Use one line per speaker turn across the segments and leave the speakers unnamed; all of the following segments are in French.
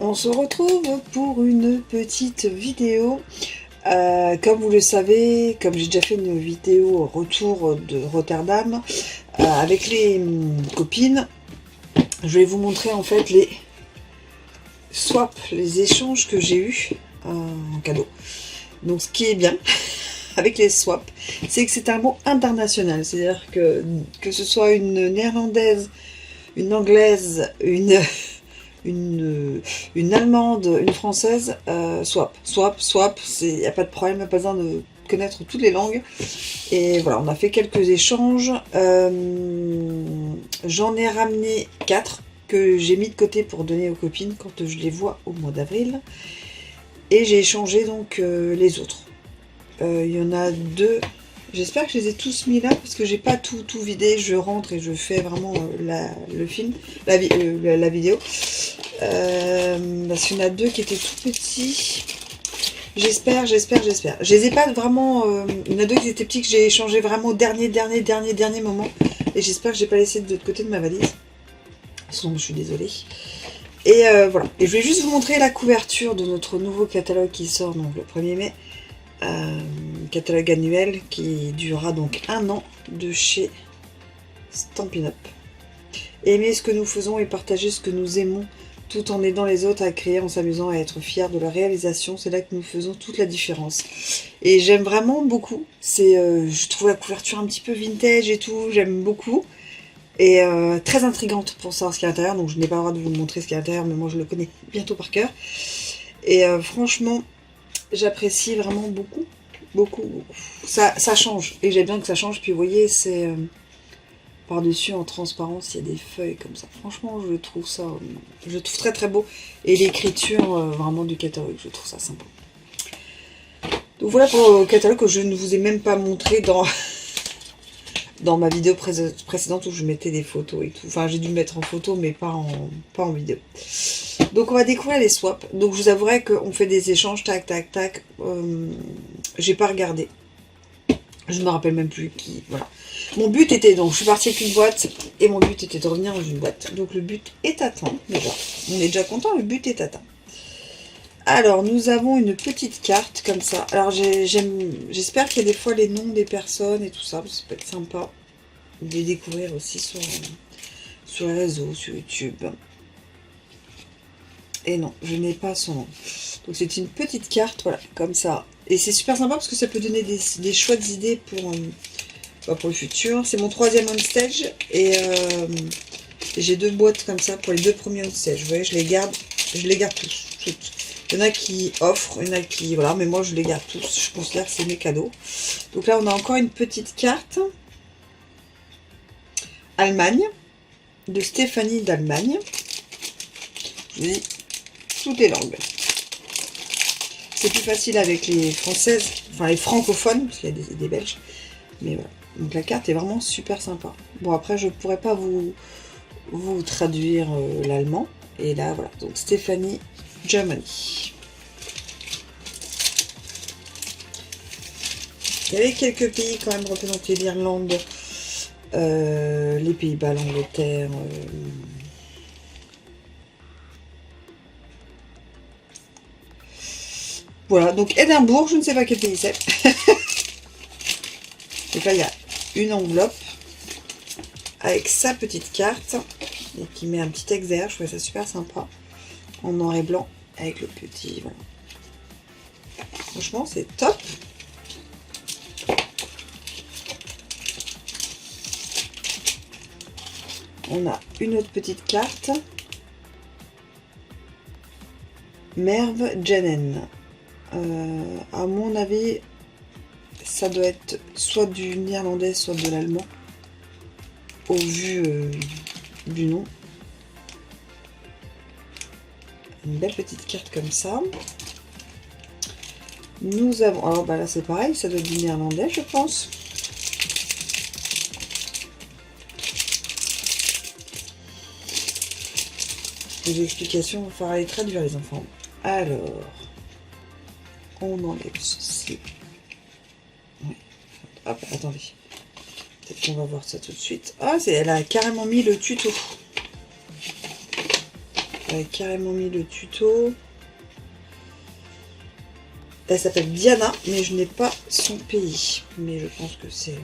On se retrouve pour une petite vidéo. Comme vous le savez, comme j'ai déjà fait une vidéo retour de Rotterdam avec les copines, je vais vous montrer en fait les swaps, les échanges que j'ai eus en cadeau. Donc ce qui est bien avec les swaps, c'est que c'est un mot international, c'est-à-dire que ce soit une néerlandaise, une anglaise, une allemande, une française, swap, il n'y a pas de problème, il n'y a pas besoin de connaître toutes les langues. Et voilà, on a fait quelques échanges. J'en ai ramené 4 que j'ai mis de côté pour donner aux copines quand je les vois au mois d'avril. Et j'ai échangé donc les autres. Il y en a 2. J'espère que je les ai tous mis là parce que j'ai pas tout vidé. Je rentre et je fais vraiment le film, la vidéo. Parce qu'il y en a 2 qui étaient tout petits. J'espère. Je les ai pas vraiment. Il y en a 2 qui étaient petits que j'ai échangé vraiment au dernier moment. Et j'espère que j'ai pas laissé de l'autre côté de ma valise. Sinon, je suis désolée. Et voilà. Et je vais juste vous montrer la couverture de notre nouveau catalogue qui sort donc le 1er mai. Catalogue annuel qui durera donc 1 an de chez Stampin' Up. Aimer ce que nous faisons et partager ce que nous aimons tout en aidant les autres à créer, en s'amusant, à être fiers de leur réalisation, c'est là que nous faisons toute la différence. Et j'aime vraiment beaucoup, je trouve la couverture un petit peu vintage et tout, j'aime beaucoup. Et très intrigante pour savoir ce qu'il y a à l'intérieur, donc je n'ai pas le droit de vous montrer ce qu'il y a à l'intérieur, mais moi je le connais bientôt par cœur. Et franchement, j'apprécie vraiment beaucoup. Ça change, et j'aime bien que ça change, puis vous voyez, c'est... par-dessus en transparence, il y a des feuilles comme ça. Franchement, je trouve très très beau. Et l'écriture vraiment du catalogue, je trouve ça sympa. Donc voilà pour le catalogue que je ne vous ai même pas montré dans ma vidéo précédente où je mettais des photos et tout. Enfin, j'ai dû mettre en photo, mais pas en vidéo. Donc on va découvrir les swaps. Donc je vous avouerai qu'on fait des échanges, tac. J'ai pas regardé. Je me rappelle même plus qui, voilà. Mon but était donc, je suis partie avec une boîte, et mon but était de revenir dans une boîte. Donc le but est atteint, déjà. On est déjà content, le but est atteint. Alors, nous avons une petite carte, comme ça. Alors, j'espère qu'il y a des fois les noms des personnes et tout ça, ça peut être sympa de les découvrir aussi sur les réseaux, sur YouTube. Et non, je n'ai pas son nom. Donc c'est une petite carte, voilà, comme ça. Et c'est super sympa parce que ça peut donner des chouettes idées pour le futur. C'est mon 3e on stage et j'ai 2 boîtes comme ça pour les 2 premiers on stage. Vous voyez, je les garde tous, toutes. Il y en a qui offrent, il y en a qui... Voilà, mais moi je les garde tous. Je considère que c'est mes cadeaux. Donc là, on a encore une petite carte. Allemagne, de Stéphanie d'Allemagne. Je vous dis toutes les langues. C'est plus facile avec les françaises, enfin les francophones, parce qu'il y a des belges. Mais voilà. Donc la carte est vraiment super sympa. Bon, après, je pourrais pas vous traduire l'allemand. Et là, voilà. Donc Stéphanie, Germany. Il y avait quelques pays quand même représentés, l'Irlande, les Pays-Bas, l'Angleterre... Voilà, donc Édimbourg, je ne sais pas quel pays c'est. Donc là, il y a une enveloppe avec sa petite carte et qui met un petit texte derrière. Je trouvais ça super sympa. En noir et blanc avec le petit... Voilà. Franchement, c'est top. On a une autre petite carte. Merve Janen. À mon avis, ça doit être soit du néerlandais, soit de l'allemand, au vu du nom. Une belle petite carte comme ça. Nous avons... Alors bah là c'est pareil, ça doit être du néerlandais, je pense. Les explications, il va falloir les traduire les enfants. Alors... on enlève ceci. Ouais. Hop, attendez. Peut-être qu'on va voir ça tout de suite. Ah, elle a carrément mis le tuto. Elle a carrément mis le tuto. Elle s'appelle Diana, mais je n'ai pas son pays. Mais je pense que c'est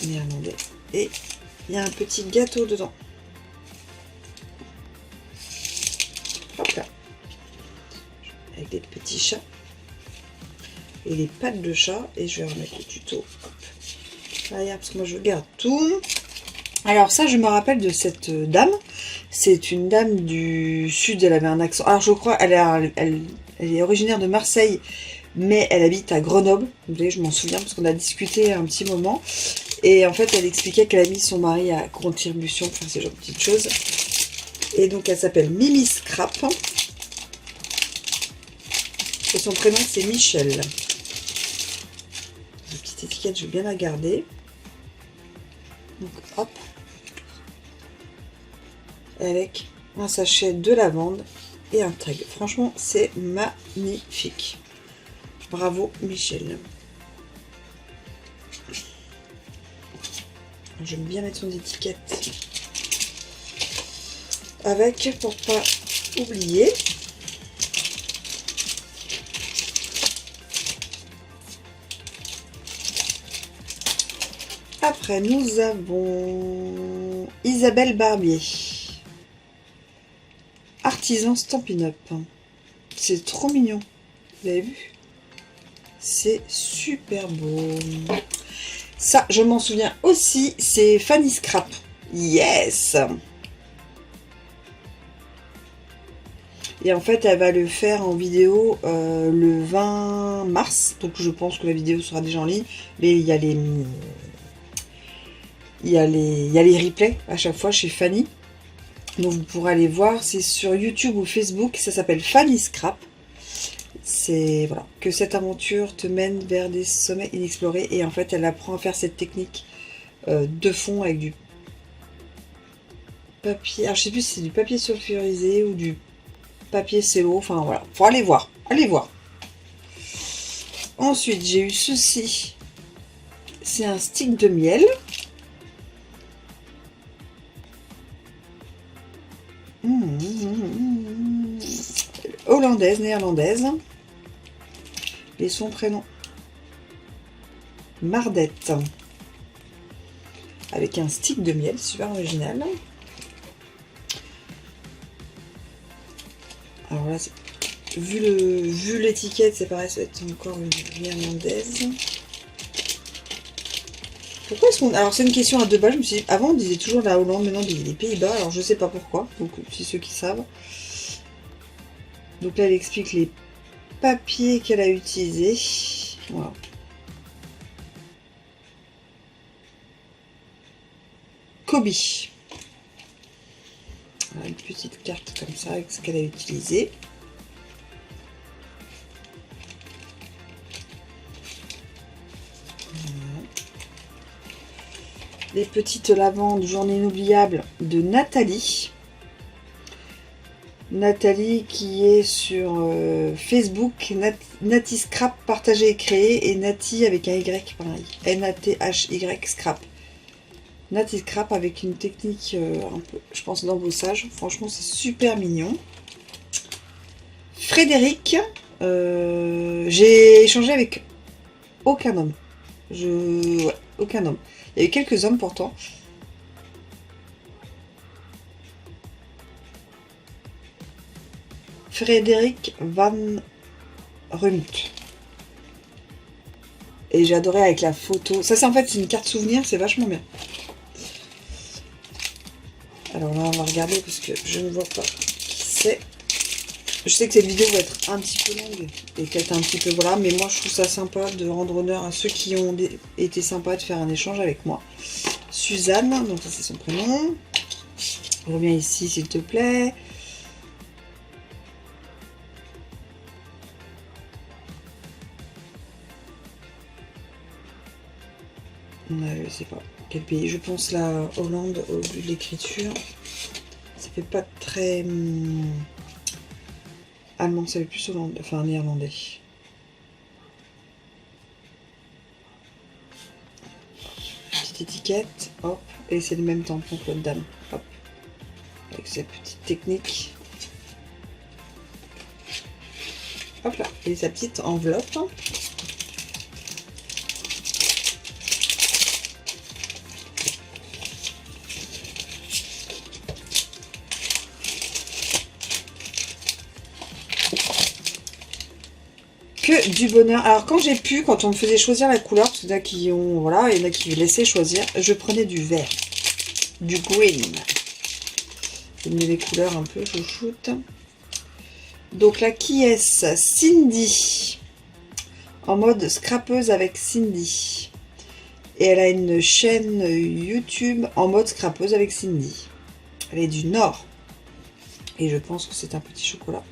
néerlandais. Et il y a un petit gâteau dedans. Hop là. Avec des petits chats. Et les pattes de chat. Et je vais remettre le tuto. Hop. Derrière, parce que moi je garde tout. Alors ça, je me rappelle de cette dame. C'est une dame du sud, elle avait un accent. Alors je crois, elle est originaire de Marseille, mais elle habite à Grenoble. Vous voyez, je m'en souviens parce qu'on a discuté un petit moment. Et en fait, elle expliquait qu'elle a mis son mari à contribution pour faire ce genre de petites choses. Et donc, elle s'appelle Mimi Scrap. Et son prénom, c'est Michel. La petite étiquette, je vais bien la garder. Donc, hop. Avec un sachet de lavande et un tag. Franchement, c'est magnifique. Bravo, Michel. Je vais bien mettre son étiquette avec pour pas oublier. Après, nous avons Isabelle Barbier. Artisan Stampin' Up. C'est trop mignon. Vous avez vu? C'est super beau. Ça, je m'en souviens aussi. C'est Fanny Scrap. Yes! Et en fait, elle va le faire en vidéo le 20 mars. Donc, je pense que la vidéo sera déjà en ligne. Mais il y a les replays à chaque fois chez Fanny. Donc vous pourrez aller voir, c'est sur YouTube ou Facebook, ça s'appelle Fanny Scrap. C'est voilà, que cette aventure te mène vers des sommets inexplorés. Et en fait, elle apprend à faire cette technique de fond avec du papier. Alors je sais plus si c'est du papier sulfurisé ou du papier cello. Enfin voilà, faut aller voir, allez voir. Ensuite, j'ai eu ceci. C'est un stick de miel. Hollandaise, néerlandaise. Et son prénom Mardette. Avec un stick de miel, super original. Alors là, vu l'étiquette, c'est pareil, ça va être encore une néerlandaise. Pourquoi est-ce qu'on... Alors c'est une question à deux balles, je me suis dit, avant on disait toujours la Hollande, maintenant les Pays-Bas, alors je sais pas pourquoi, donc c'est ceux qui savent. Donc là elle explique les papiers qu'elle a utilisés. Voilà. Kobe. Voilà, une petite carte comme ça avec ce qu'elle a utilisé. Les petites lavandes journée inoubliable de Nathalie. Nathalie qui est sur Facebook, Nati Scrap partagé et créé, et Nati avec un Y pareil, N-A-T-H-Y Scrap. Nati Scrap avec une technique un peu, je pense, d'embossage. Franchement, c'est super mignon. Frédéric, j'ai échangé avec aucun homme. Ouais, aucun homme. Il y a eu quelques hommes pourtant. Frédéric Van Rumt. Et j'ai adoré avec la photo. Ça, c'est en fait, c'est une carte souvenir, c'est vachement bien. Alors là, on va regarder parce que je ne vois pas qui c'est. Je sais que cette vidéo va être un petit peu longue et qu'elle est un petit peu voilà, mais moi je trouve ça sympa de rendre honneur à ceux qui ont été sympas de faire un échange avec moi. Suzanne, donc ça c'est son prénom. Reviens ici s'il te plaît. Je sais pas quel pays. Je pense la Hollande au vu de l'écriture. Ça fait pas très allemand, ça fait plus hollandais, enfin néerlandais. Petite étiquette, hop, et c'est le même tampon que l'autre dame. Hop. avec cette petite technique. Hop là, et sa petite enveloppe. Que du bonheur. Alors quand quand on me faisait choisir la couleur, parce qu'il y en a qui ont, voilà, il y en a qui laissaient choisir, je prenais du vert, du green. J'ai mis les couleurs un peu chouchoute. Donc là, qui est-ce? Cindy, en mode scrapeuse avec Cindy. Et elle a une chaîne YouTube en mode scrapeuse avec Cindy. Elle est du Nord. Et je pense que c'est un petit chocolat.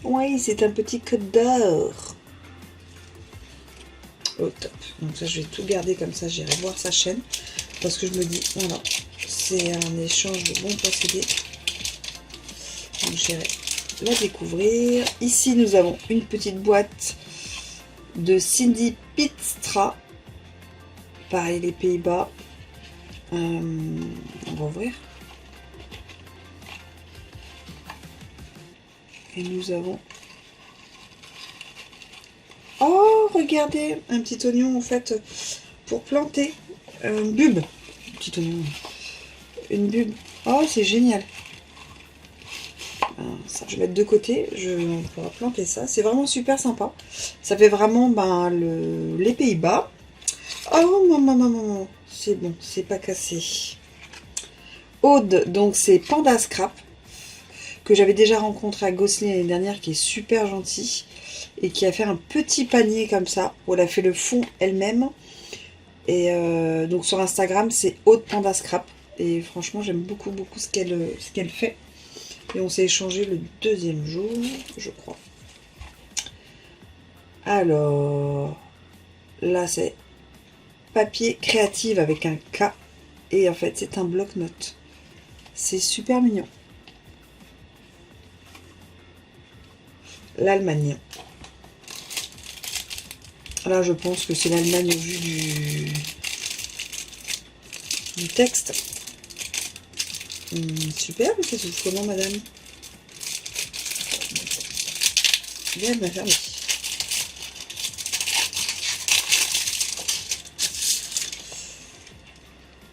Oui, c'est un petit code d'or. Au top. Donc ça, je vais tout garder comme ça. J'irai voir sa chaîne. Parce que je me dis, voilà, c'est un échange de bons procédés. Donc j'irai la découvrir. Ici, nous avons une petite boîte de Cindy Pitstra. Pareil, les Pays-Bas. On va ouvrir. Et nous avons... Oh, regardez, un petit oignon, en fait, pour planter. Une bulbe. Petit oignon. Une bulbe. Oh, c'est génial. Ça, je vais mettre de côté. On pourra planter ça. C'est vraiment super sympa. Ça fait vraiment les Pays-Bas. Oh, maman. C'est bon, c'est pas cassé. Aude, donc c'est Panda Scrap, que j'avais déjà rencontré à Gosselin l'année dernière, qui est super gentil et qui a fait un petit panier comme ça où elle a fait le fond elle-même. Et donc sur Instagram, c'est Aude Panda Scrap. Et franchement, j'aime beaucoup ce qu'elle fait. Et on s'est échangé le deuxième jour, je crois. Alors, là, c'est papier créative avec un K. Et en fait, c'est un bloc-notes. C'est super mignon. L'Allemagne. Là, je pense que c'est l'Allemagne au vu du texte. Super, mais ça s'ouvre comment, madame? Bien, elle m'a fermé.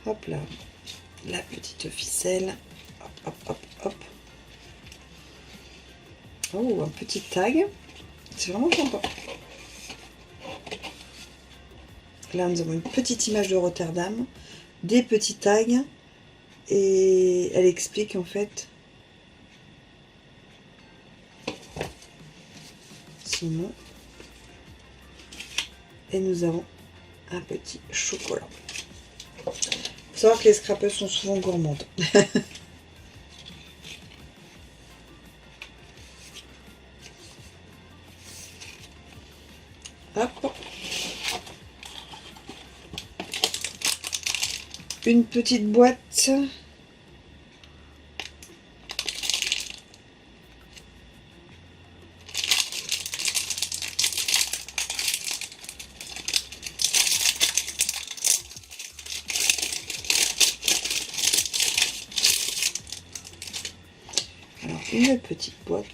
Hop là. La petite ficelle. Hop. Oh, un petit tag. C'est vraiment sympa. Là, nous avons une petite image de Rotterdam, des petits tags, et elle explique en fait son nom. Et nous avons un petit chocolat. Il faut savoir que les scrapeuses sont souvent gourmandes. Hop. Une petite boîte. Alors, une petite boîte.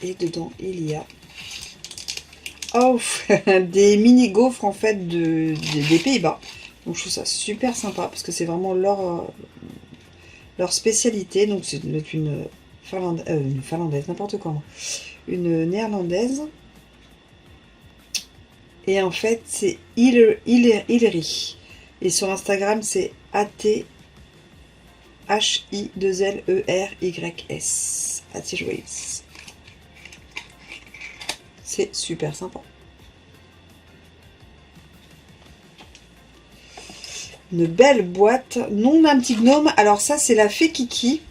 Et dedans, il y a... Oh, des mini gaufres en fait des Pays-Bas. Donc je trouve ça super sympa parce que c'est vraiment leur spécialité. Donc c'est une finlandaise, n'importe comment. Une néerlandaise. Et en fait c'est Hillery. Et sur Instagram c'est ATHI2LERYS. ATHIWaves. C'est super sympa. Une belle boîte, non d'un petit gnome. Alors ça c'est la fée Kiki.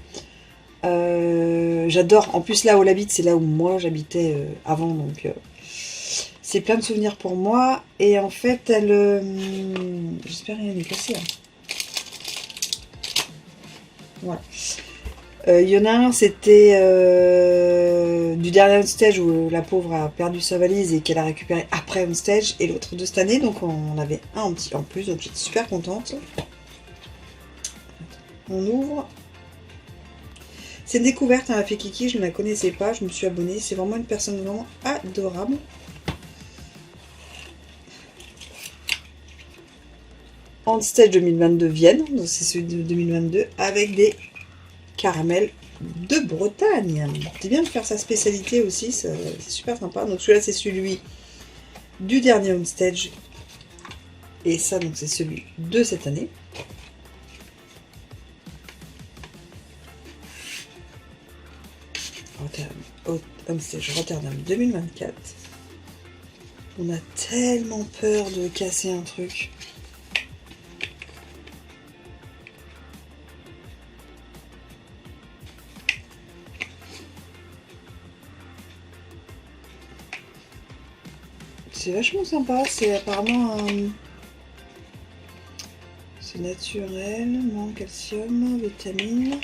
J'adore. En plus là où elle habite, c'est là où moi j'habitais avant, donc c'est plein de souvenirs pour moi. Et en fait elle, j'espère rien n'est cassé. Hein. Voilà. Il y en a un, c'était du dernier stage où la pauvre a perdu sa valise et qu'elle a récupéré après un stage, et l'autre de cette année, donc on avait un en plus, donc j'étais super contente. On ouvre. C'est une découverte, hein, la fée Kiki, je ne la connaissais pas, je me suis abonnée, c'est vraiment une personne vraiment adorable. En stage 2022 Vienne, donc c'est celui de 2022, avec des caramels de Bretagne. C'est bien de faire sa spécialité aussi, c'est super sympa. Donc celui-là c'est celui du dernier on stage, et ça donc c'est celui de cette année. On stage Rotterdam 2024. On a tellement peur de casser un truc. C'est vachement sympa, c'est apparemment un... C'est naturel, non, calcium, vitamines.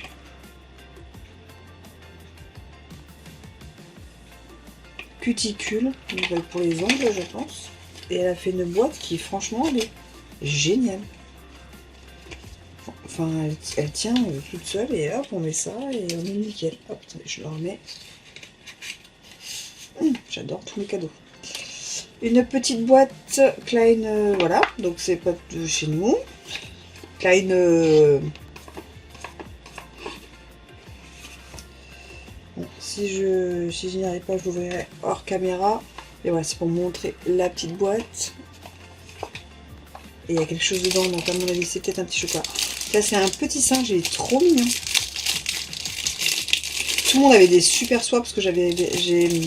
Cuticule, pour les ongles je pense. Et elle a fait une boîte qui franchement elle est géniale. Enfin elle tient toute seule et hop on met ça et on est nickel. Hop, attendez, je le remets. J'adore tous les cadeaux. Une petite boîte Klein, voilà, donc c'est pas de chez nous. Klein, bon, si je n'y arrive pas, je l'ouvrirai hors caméra. Et voilà, c'est pour montrer la petite boîte. Et il y a quelque chose dedans, donc à mon avis c'est peut-être un petit chocolat. Là c'est un petit singe, il est trop mignon. Tout le monde avait des super soies parce que j'ai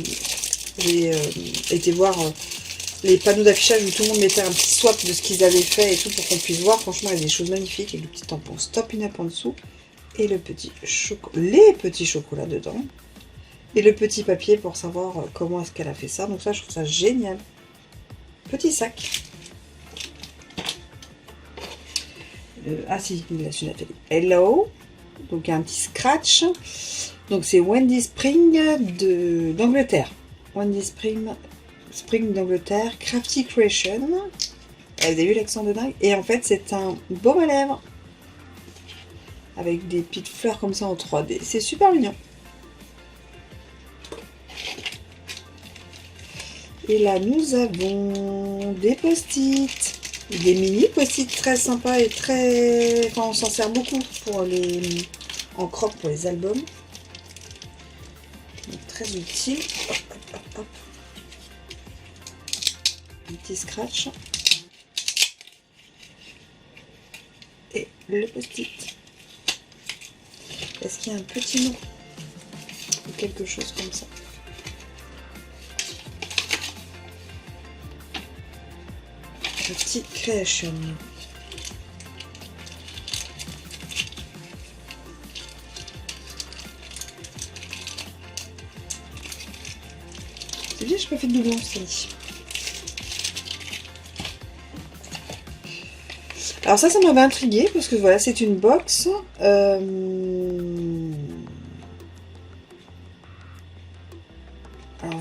été voir les panneaux d'affichage où tout le monde mettait un petit swap de ce qu'ils avaient fait et tout pour qu'on puisse voir. Franchement, il y a des choses magnifiques avec le petit tampon Stop In Up en dessous et le petit les petits chocolats dedans et le petit papier pour savoir comment est-ce qu'elle a fait ça. Donc ça, je trouve ça génial. Petit sac. Ah si, il a su Nathalie. Hello. Donc il y a un petit scratch. Donc c'est Wendy Spring d'Angleterre. Wendy Spring d'Angleterre, Crafty Creation. Vous avez vu l'accent de dingue. Et en fait, c'est un baume à lèvres avec des petites fleurs comme ça en 3D. C'est super mignon. Et là, nous avons des post-it. Des mini post-it très sympas et très... Enfin, on s'en sert beaucoup pour les... en crop pour les albums. Donc, très utile. Hop, hop, hop, hop. Un petit scratch. Et le post-it. Est-ce qu'il y a un petit nom ou quelque chose comme ça? Crafty Creation. C'est bien, je n'ai pas fait de doublon cette année. Alors ça m'avait intrigué parce que voilà, c'est une box. Alors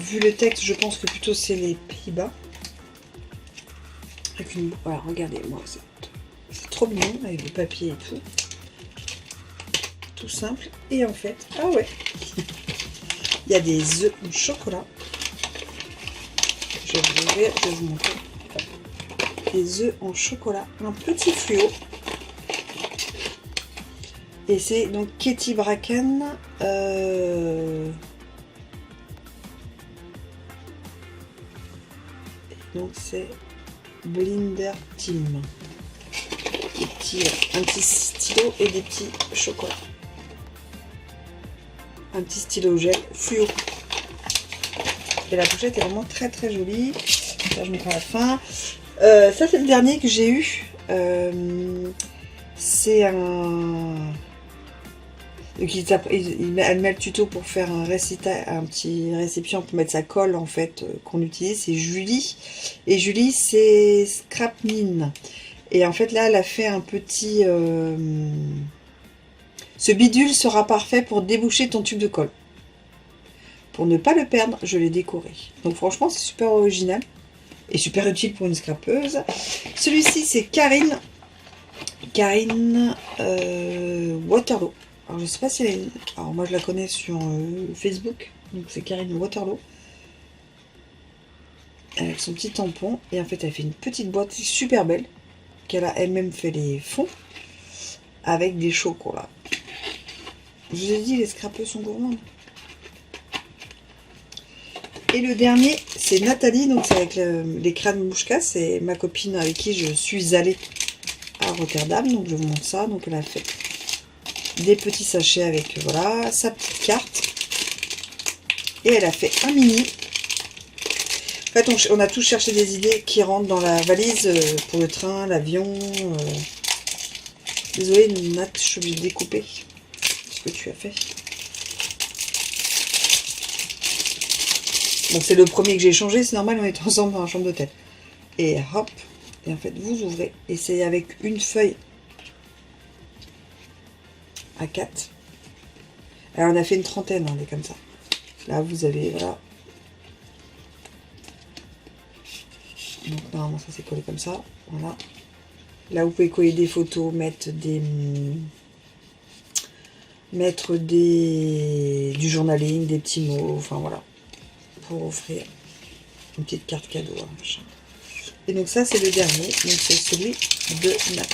vu le texte, je pense que plutôt c'est les Pays-Bas. Avec une... Voilà, regardez-moi, c'est trop mignon avec du papier et tout. Tout simple. Et en fait, ah ouais, il y a des œufs au chocolat. Je vais vous ouvrir, je vais vous montrer. Des œufs en chocolat, un petit fluo. Et c'est donc Katie Bracken. Donc c'est Blinder Team. Un petit stylo et des petits chocolats. Un petit stylo gel fluo. Et la pochette est vraiment très très jolie. Là je montre à la fin. Ça c'est le dernier que j'ai eu. C'est un... Donc elle met le tuto pour faire un petit récipient pour mettre sa colle en fait qu'on utilise. C'est Julie. Et Julie c'est Scrapnin. Et en fait là elle a fait un petit... Ce bidule sera parfait pour déboucher ton tube de colle. Pour ne pas le perdre, je l'ai décoré. Donc franchement, c'est super original et super utile pour une scrapeuse. Celui-ci, c'est Karine Waterloo. Alors je sais pas si elle est... Alors moi je la connais sur Facebook. Donc c'est Karine Waterloo. Avec son petit tampon. Et en fait elle fait une petite boîte super belle. Qu'elle a elle-même fait les fonds. Avec des chocolats. Je vous ai dit, les scrapeuses sont gourmandes. Et le dernier, c'est Nathalie. Donc c'est avec les crânes mouchka. C'est ma copine avec qui je suis allée à Rotterdam. Donc je vous montre ça. Donc elle a fait des petits sachets avec voilà sa petite carte. Et elle a fait un mini. En fait, on a tous cherché des idées qui rentrent dans la valise pour le train, l'avion. Désolée, Nat, je suis obligée de découper ce que tu as fait. Bon, c'est le premier que j'ai changé, c'est normal, on est ensemble dans la chambre d'hôtel. Et hop, et en fait, vous ouvrez. Et c'est avec une feuille A4. Alors, on a fait une trentaine, hein, des comme ça. Là, vous avez, voilà. Donc, normalement, ça c'est collé comme ça. Voilà. Là, vous pouvez coller des photos, mettre du journaling, des petits mots, enfin voilà. Pour offrir une petite carte cadeau. Hein, machin. Et donc, ça, c'est le dernier. Donc, c'est celui de Nat.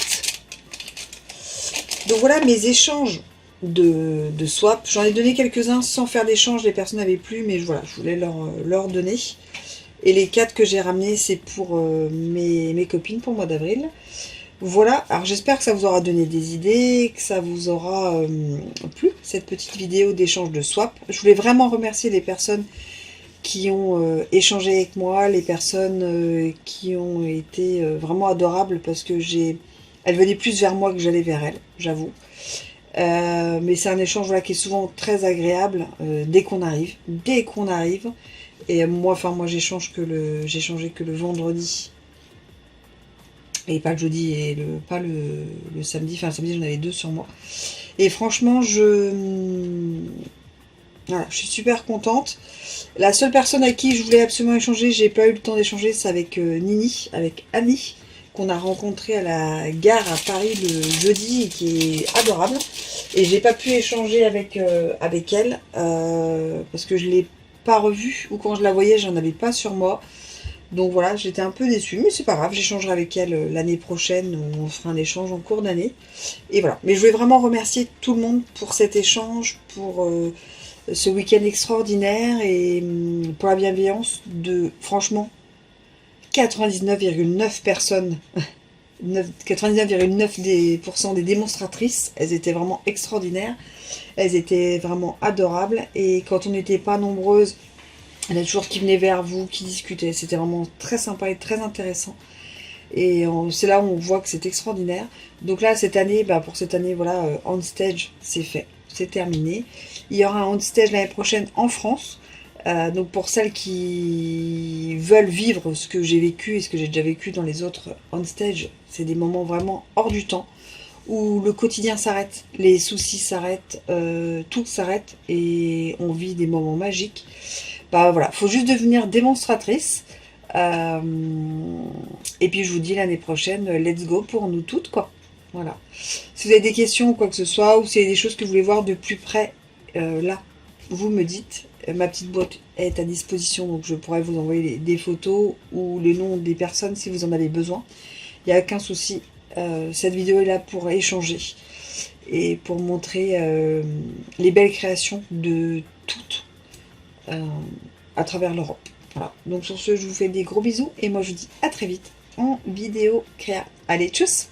Donc, voilà mes échanges de swap. J'en ai donné quelques-uns sans faire d'échange. Les personnes n'avaient plus, mais voilà, je voulais leur donner. Et les 4 que j'ai ramenés, c'est pour mes copines pour le mois d'avril. Voilà, alors j'espère que ça vous aura donné des idées, que ça vous aura plu, cette petite vidéo d'échange de swap. Je voulais vraiment remercier les personnes qui ont échangé avec moi, les personnes qui ont été vraiment adorables, parce que elles venaient plus vers moi que j'allais vers elles, j'avoue. Mais c'est un échange voilà, qui est souvent très agréable dès qu'on arrive. Et moi j'ai changé que le vendredi. Et pas le jeudi et pas le samedi. Enfin, le samedi, j'en avais 2 sur moi. Et franchement, voilà, je suis super contente. La seule personne à qui je voulais absolument échanger, j'ai pas eu le temps d'échanger, c'est avec Nini, avec Annie, qu'on a rencontré à la gare à Paris le jeudi et qui est adorable. Et j'ai pas pu échanger avec elle parce que je l'ai pas revue, ou quand je la voyais, j'en avais pas sur moi. Donc voilà, j'étais un peu déçue, mais c'est pas grave, j'échangerai avec elle l'année prochaine, où on fera un échange en cours d'année. Et voilà, mais je voulais vraiment remercier tout le monde pour cet échange, pour ce week-end extraordinaire et pour la bienveillance de, franchement, 99,9 personnes, 99,9% des démonstratrices. Elles étaient vraiment extraordinaires, elles étaient vraiment adorables, et quand on n'était pas nombreuses, il y en a toujours qui venaient vers vous, qui discutaient. C'était vraiment très sympa et très intéressant. Et c'est là où on voit que c'est extraordinaire. Donc là, cette année, pour cette année, voilà, On Stage, c'est fait. C'est terminé. Il y aura un On Stage l'année prochaine en France. Donc pour celles qui veulent vivre ce que j'ai vécu et ce que j'ai déjà vécu dans les autres On Stage, c'est des moments vraiment hors du temps, où le quotidien s'arrête, les soucis s'arrêtent, tout s'arrête et on vit des moments magiques. Voilà, faut juste devenir démonstratrice. Et puis je vous dis l'année prochaine, let's go pour nous toutes, quoi. Voilà. Si vous avez des questions ou quoi que ce soit, ou si y a des choses que vous voulez voir de plus près, là, vous me dites. Ma petite boîte est à disposition, donc je pourrais vous envoyer des photos ou les noms des personnes si vous en avez besoin. Il n'y a aucun souci. Cette vidéo est là pour échanger et pour montrer les belles créations de toutes à travers l'Europe. Voilà. Donc sur ce, je vous fais des gros bisous et moi je vous dis à très vite en vidéo créa. Allez, tchuss!